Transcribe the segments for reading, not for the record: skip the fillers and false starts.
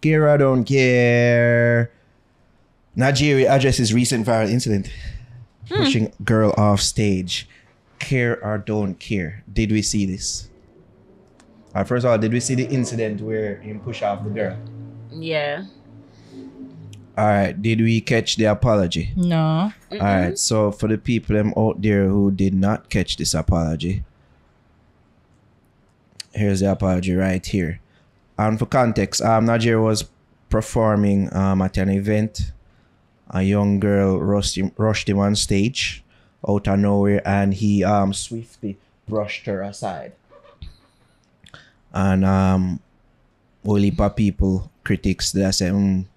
Care or don't care. Nigeria addresses recent viral incident. Pushing girl off stage. Care or don't care. Did we see this? First of all, did we see the incident where him push off the girl? Yeah. Alright, did we catch the apology? No. Alright, so for the people them out there who did not catch this apology, here's the apology right here. And for context, Nigeria was performing at an event. A young girl rushed him on stage out of nowhere, and he swiftly brushed her aside. And whole heap of people, critics, they say, shouldn't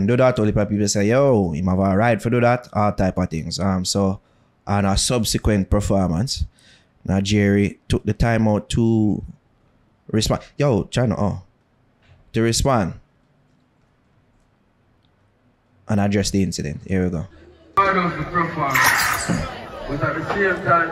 do that. Whole heap of people say, yo, him have a right for do that, all type of things. So on a subsequent performance, Nigeria took the time out to respond. Yo, China, to respond and address the incident. Here we go. Part of the performance, but at the same time,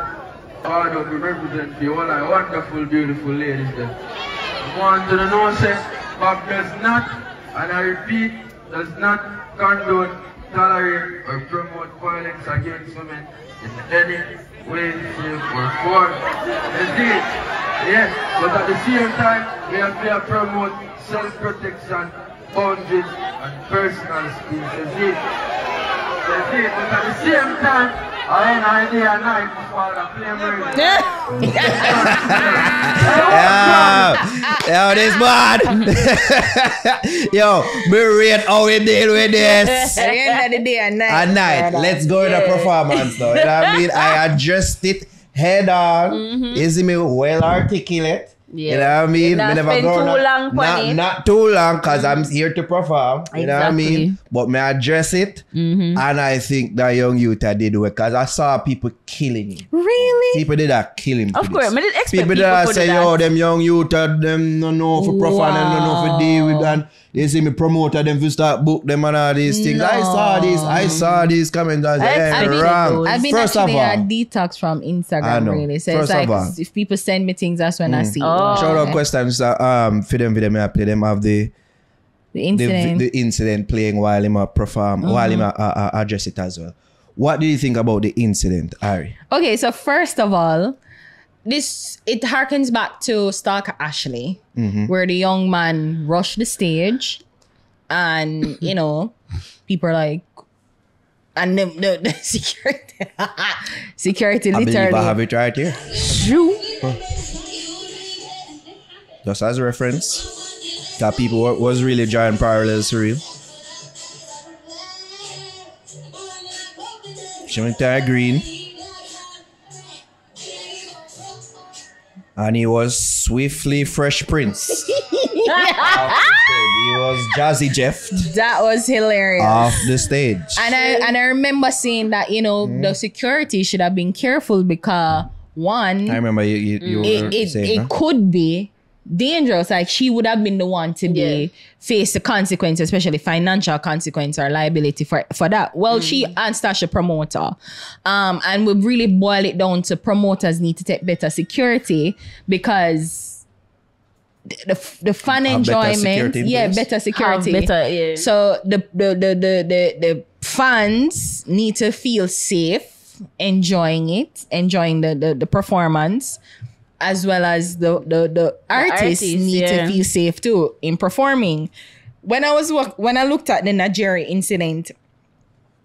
part of the represent the all our wonderful, beautiful ladies there. I want to know, say, Bob does not, and I repeat, does not condone, tolerate, or promote violence against women in any way, shape, or form. Indeed, yes, but at the same time, we have to promote self-protection, boundaries, and personal space. Indeed, but at the same time, I ain't idea and night for the flame. Yo, this bad. Yo, me rate how we deal with this. At the end of the day and night. At night, let's go to the performance though. You know what I mean? I addressed it head on. Is me well articulate? Yeah. You know what I mean? Not spend too long on it. Not too long, because I'm here to perform. You know what I mean? But may I address it? And I think that young youth did well, because I saw people killing him. Really? People did that kill him. Of course, I didn't expect people people that say, yo, them young youth, them no know for perform, them no know for deal with, and they see me promote them for start book them and all these things. No. I saw these comments. I said, wrong. I've been First actually of all, a detox from Instagram, really. So First it's like, of all, if people send me things, that's when I see it. shout out questions for them I play them have the incident. the incident playing while him perform while him address it as well. What do you think about the incident, Ari? Okay, so first of all, it harkens back to Stalker Ashley, where the young man rushed the stage, and you know, people are like, and the security I literally. believe I have it right here. Shoo. Just as a reference, that people was really drawing parallels to real. Shimantara Green. And he was swiftly Fresh Prince. He was Jazzy Jeff That was hilarious. off the stage. And I remember saying that, you know, the security should have been careful because one, I remember you were saying it could be dangerous. Like she would have been the one to face the consequence, especially financial consequence or liability for that. Well, she and Stasha promoter. And we really boil it down to promoters need to take better security because the fun enjoyment, better security. So the fans need to feel safe enjoying the performance, as well as the artists need to feel safe too in performing. When I looked at the Nigeria incident,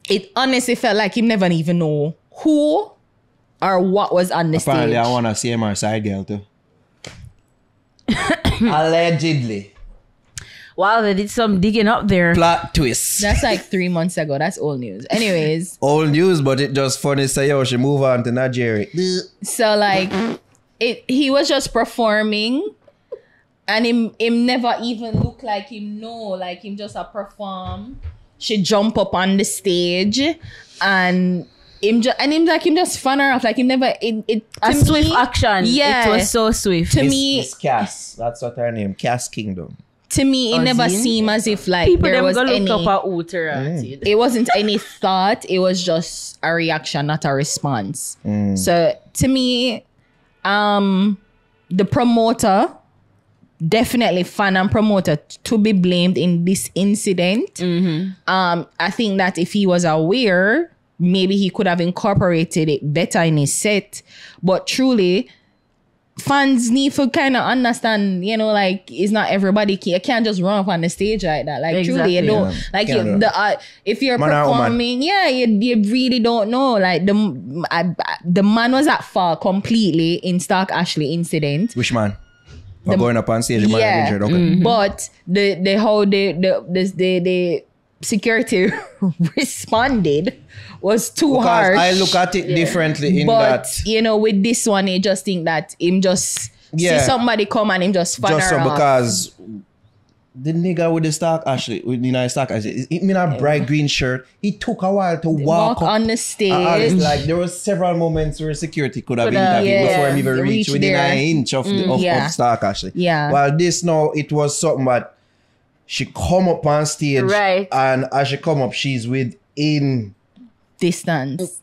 it honestly felt like he never even know who or what was on the Apparently, stage. I want to see him our side girl too. Allegedly. Wow, they did some digging up there. Plot twist. That's like 3 months ago. That's old news. Anyways. Old news, but it just funny say, yo, she move on to Nigeria. So like, he was just performing, and him never even look like him like him just a perform. She jump up on the stage, and him just fun her off, like him never a swift action. Yeah, it was so swift. To me, Miss Cass, that's what her name, Cass Kingdom. To me, it never seemed as if like people there was look any. Up at it wasn't any thought. It was just a reaction, not a response. So to me, the promoter definitely fan and promoter to be blamed in this incident. I think that if he was aware, maybe he could have incorporated it better in his set. But truly, fans need to kind of understand, you know, like, it's not everybody. You can't just run up on the stage like that. Like, truly, you don't, like, if you're performing, you really don't know. Like, the man was at fault completely in Stark Ashley incident. Which man? For going up on stage, injured. Okay. But the how the security responded was too harsh. I look at it differently in but, that. you know, with this one, you just think that him just see somebody come and him just fun just so off. Because the nigga with the Stark Ashley, with the Stark Ashley, he in a bright green shirt. He took a while to walk up on the stage. Like, there was several moments where security could have intervened before him even reached within an inch of Stark Ashley. Yeah. While this now, it was something that she come up on stage, right? And as she come up, she's within distance.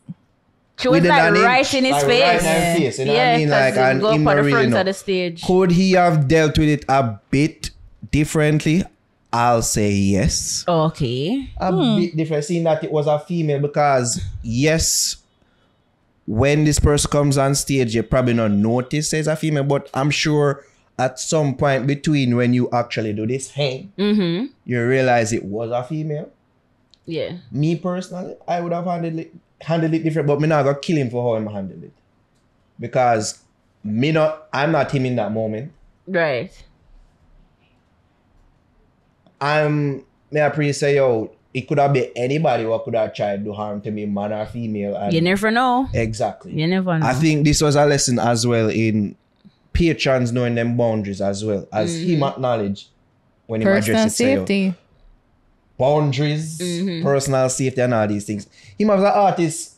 She was like right in his face. Right in his face. You know what I mean? Like, and go up him on the really front know. of the stage. Could he have dealt with it a bit differently? I'll say yes. Okay. A bit different, seeing that it was a female, because yes, when this person comes on stage, you probably not notice it's a female, but I'm sure at some point between when you actually do this thing, you realize it was a female. Yeah. Me personally, I would have handled it different, but me not gonna kill him for how him handled it. Because I'm not him in that moment. Right. May I please say, yo, it could have been anybody who could have tried to do harm to me, man or female. And you never know. Exactly. You never know. I think this was a lesson as well in patrons knowing them boundaries as well, as him acknowledge when he addressed it. Safety. Boundaries, personal safety and all these things. Him as an artist,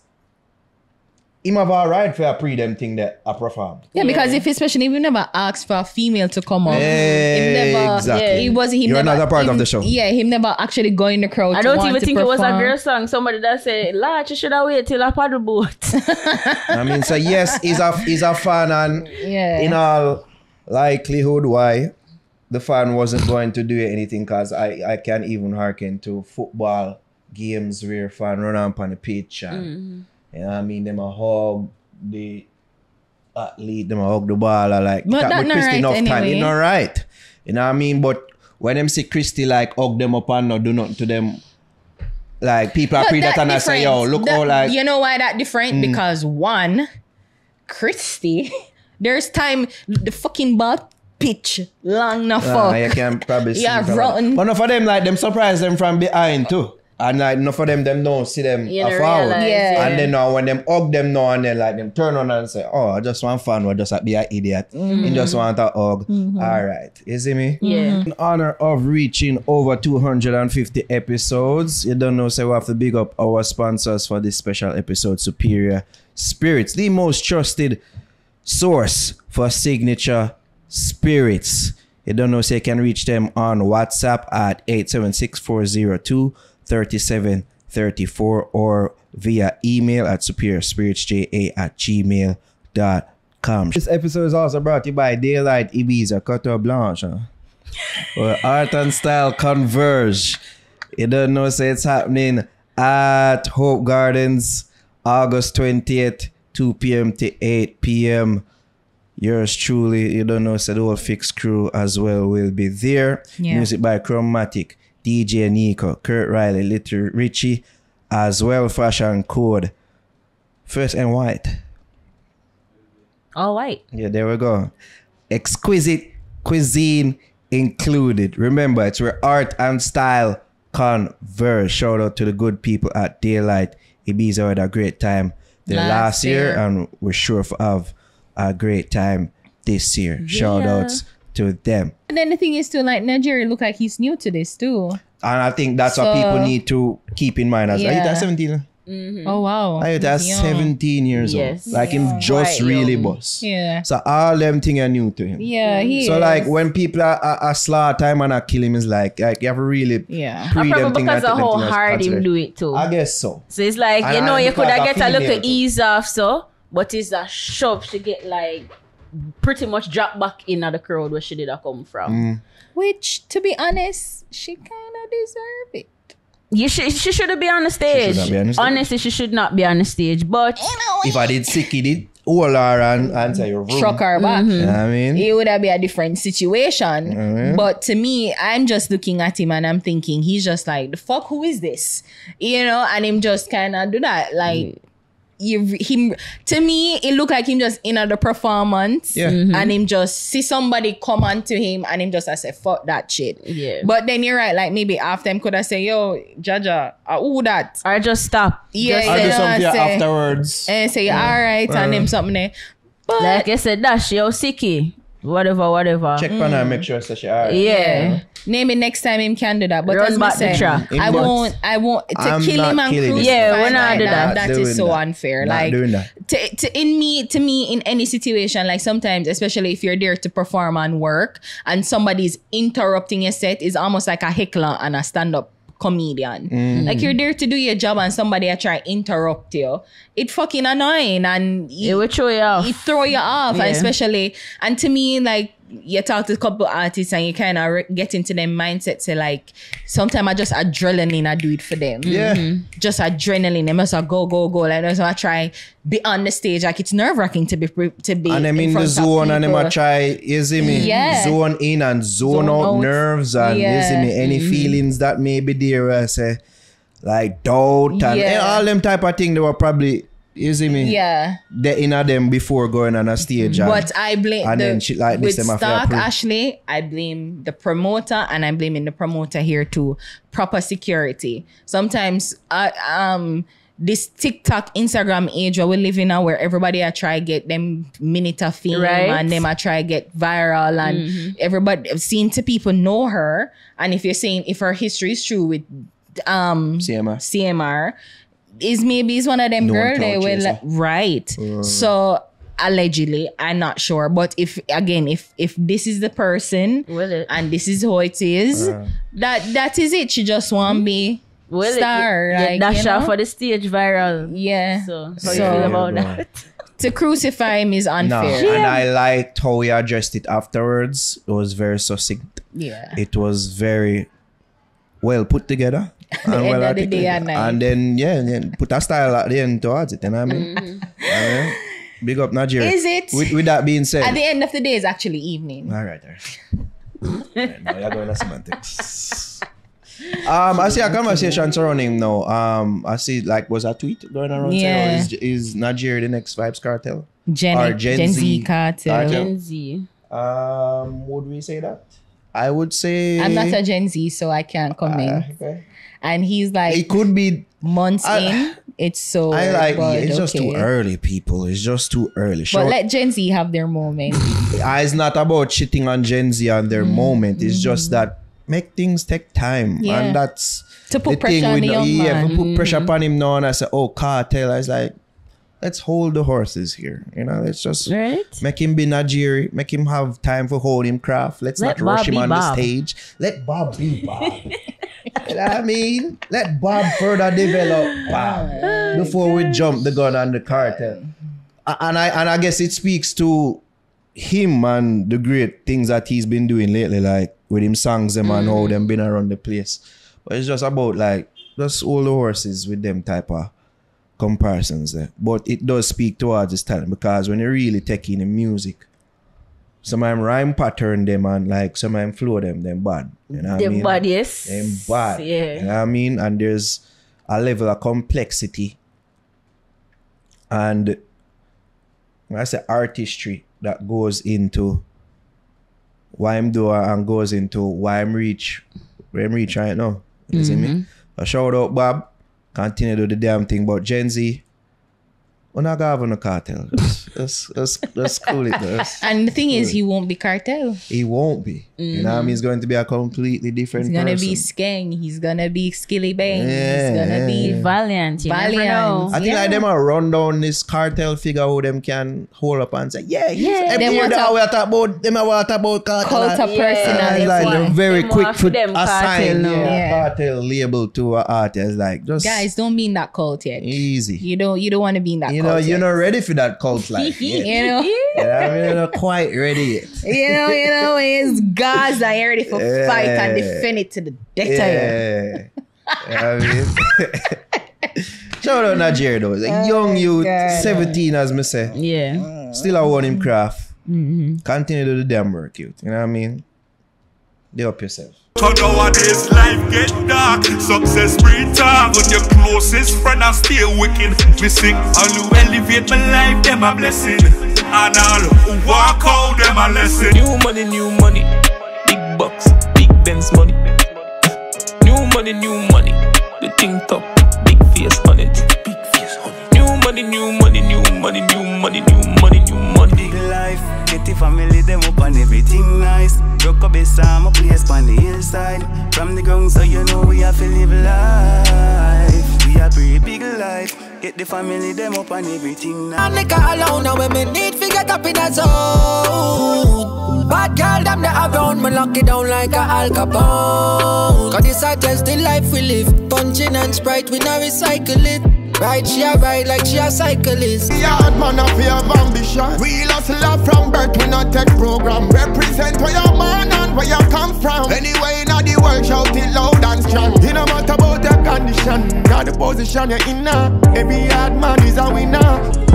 him have a right for a pre-dem thing that I perform. Yeah, because especially if you never asked for a female to come up. Exactly. You're another part of the show. Yeah, him never actually go in the crowd. I don't even think it was a girl song. Somebody that said, "Lad, you should have waited till a paddle boat." I mean, so yes, he's a fan, and in all likelihood, why the fan wasn't going to do anything, because I can't even hearken to football games where fan run up on the pitch and you know what I mean, them a hug the athlete, them a hug the ball, like but that's not right enough anyway. Time. It's not right. You know what I mean? But when them see Christy like hug them up and not do nothing to them, like people are pre that and I say, yo, look how like, you know why that different? Because one, Christy, there's time the fucking ball pitch long enough fuck. You can probably see rotten. But enough of them, like, them surprise them from behind too. And like, enough of them don't see them forward. And then now when them hug them now and then, like, them turn on and say, oh, I just want fun, or just be an idiot. And just want a hug. All right. You see me? Yeah. In honor of reaching over 250 episodes, you don't know, so we have to big up our sponsors for this special episode, Superior Spirits, the most trusted source for signature spirits. You don't know, so you can reach them on WhatsApp at 876-402-3734 or via email at superiorspiritsja@gmail.com. This episode is also brought to you by Daylight Ibiza Coteau Blanche, where art and style converge. You don't know, so it's happening at Hope Gardens, August 20th, 2 p.m. to 8 p.m. Yours truly, you don't know, so the whole Fix crew as well will be there. Music by Chromatic, DJ Nico, Kurt Riley, Little Richie, as well Fashion Code. First and White. All white. Yeah, there we go. Exquisite cuisine included. Remember, it's where art and style converge. Shout out to the good people at Daylight Ibiza. Had a great time last year, and we're sure to have a great time this year. Shout outs to them. And then the thing is too, like, Nigeria look like he's new to this too. And I think that's what people need to keep in mind. As like, 17. Oh wow. That's 17 years old. Like him just really boss. Yeah. So all them things are new to him. Yeah, he So is. like when people are slaughter time and kill him, is like you have to really pre them Probably thing because and of take them how thing as hard him considered. do it too. I guess so. So it's like, And you know, you could because have of get a female little too. ease off, so, but it's a shove to get like pretty much drop back in at the crowd where she did come from. Which, to be honest, she kind of deserve it. She shouldn't be on the stage. She should not be on the stage. Honestly, she should not be on the stage. But If I did sick, he did hold her and answer your room. Truck her back. You know what I mean? It would have been a different situation. Mhm. But to me, I'm just looking at him and I'm thinking, he's just like, the fuck, who is this? You know, and him just kind of do that. Like, him to me, it looked like him just in the performance. Yeah. And him just see somebody come on to him and him just I say, fuck that shit. Yeah. But then you're right, like maybe after him could have say, yo, Jaja, who that? or just stop. Yeah, Just I do you know, something I say- afterwards. And say, all right, and him something there. But like I said, dash yo sicky. Whatever. Check on her, make sure she alright. Yeah. maybe next time him can do that. But Run as back I say, the track. I won't to I'm kill not him and killing him. crucify Yeah, we're him not like do that. That Doing is so that. unfair. Not Like doing that. to me in any situation, like sometimes, especially if you're there to perform and work and somebody's interrupting your set, is almost like a heckler and a stand-up comedian. Like you're there to do your job and somebody try interrupt you. It fucking annoying and It will throw you off. it throw you off, Yeah. and especially, and to me, like, you talk to a couple artists and you kind of get into their mindset, say like, sometimes I just adrenaline, I do it for them. Yeah. Just adrenaline. They must go. Like, that's why I try be on the stage. Like, it's nerve-wracking to be And I'm in the front of zone and I'm people. a try, you see me? Yeah. Zone in and zone Zone out out. nerves and you see me? Any feelings that may be there, I say, like doubt and Yeah. all them type of thing, they were probably, you see me? Yeah. They in them before going on a stage. But I blame and then shit like this, with them have to Stark approve. Ashley, I blame the promoter, and I'm blaming the promoter here too. Proper security. Sometimes this TikTok, Instagram age where we live in now, where everybody I try get them minute of fame Right. and them I try get viral and everybody seem to people know her. And if you're saying if her history is true with CMR is one of them No one girl they can will chase her. right. So allegedly, I'm not sure, but if this is the person Will it? and this is how it is, that is it. She just want to be Will star, like, dash you know? out for the stage viral. yeah. So how So- you feel about Yeah, that? To crucify him is No, unfair. and I liked how he addressed it afterwards. It was very succinct. Yeah. It was very well put together. And end well of the day articulated. and night. And then put a style at the end towards it. You know what I mean? I mean, big up Nigeria. Is it? With that being said. At the end of the day, it's actually evening. All right. Right, now you're going to semantics. I see a conversation surrounding him now. I see was a tweet going around Yeah. saying, is Nigeria the next Vibes Cartel? Gen Or Gen Z Z cartel. cartel. Gen Z. Would we say that? I would say I'm not a Gen Z, so I can't comment. okay. And he's like It could be. months in. It's so. I like. but It's just too okay. early, people. It's just too early. But let Gen Z have their moment. It's not about shitting on Gen Z and their moment. It's just that make things take time, Yeah. and that's To put the pressure thing on with the young yeah. man. If we put pressure upon him now, and I say, "Oh, cartel," I was like, let's hold the horses here. You know, let's just Right? make him be Nigerian. Make him have time for holding craft. Let's Let not rush Bob him be on Bob. the stage. Let Bob be Bob. You know what I mean? Let Bob further develop Bob before we jump the gun on the cartel. And I guess it speaks to him and the great things that he's been doing lately, like with him songs them and how them been around the place. But it's just about like just all the horses with them type of comparisons there. But it does speak towards his talent, because when you really take in the music, some of them rhyme pattern them and like some of them flow them bad. You know what I Them mean? bad, yes. Them bad. Yeah. You know what I mean? And there's a level of complexity and I say artistry that goes into why I'm doing and goes into why I'm reach where I'm reach right now. You see me? A shout out Bob. Continue to do the damn thing. But Gen Z, we're not gonna have no cartel. Just cool it. And the thing is, he won't be cartel. He won't be. You know what I mean? He's going to be a completely different He's gonna person. be skeng. He's gonna be skilly bang. Yeah, He's gonna be yeah. Valiant. You never Valiant. know. I think like them are run down this cartel figure who them can hold up and say, yeah, every Them year want that to- we are talking about them, I want to talk about cartel. cult of Yeah. And personality. it's like Them they're want- very them quick want to them cartel assign now. Yeah. cartel label to an artist. Like just Guys, don't be in that cult yet. easy. You don't want to be in that You cult you're not ready for that cult life yet. You know? You're not quite ready yet. You know, it's Gaza, you're ready for fight and defend it to the death. Shout out Nigeria though. A young youth, 17 as me say. Yeah. Still I want him craft. Continue to do the damn work, youth. You know what I mean? Day up yourself. So nowadays life get dark. Success breed talk. When your closest friend are still wicked. Me sing all who elevate my life, them a blessing. And all who walk out, them a lesson. New money, big bucks, big Benz money. New money, the thing top, big face on it, big face on it. New money. Big life, get the family, them up and everything nice. Broke up a Sam, a place on the hillside. From the ground, so you know we have to live life. We are pretty big life. Get the family, them up and everything nice. I'm like alone now when me need to get up in a zone. Bad girl, them they around me lock it down like a Al Capone. Cause this is just the life we live. Punching and Sprite, we now recycle it. Ride, she a ride like she a cyclist. Yard man up, we have ambition. We lost love from birth, we not take program. Represent where you're born and where you come from. Anyway, now the world shout it loud and strong. It no matter about the condition, not the position you're in now. Every yard man is a winner.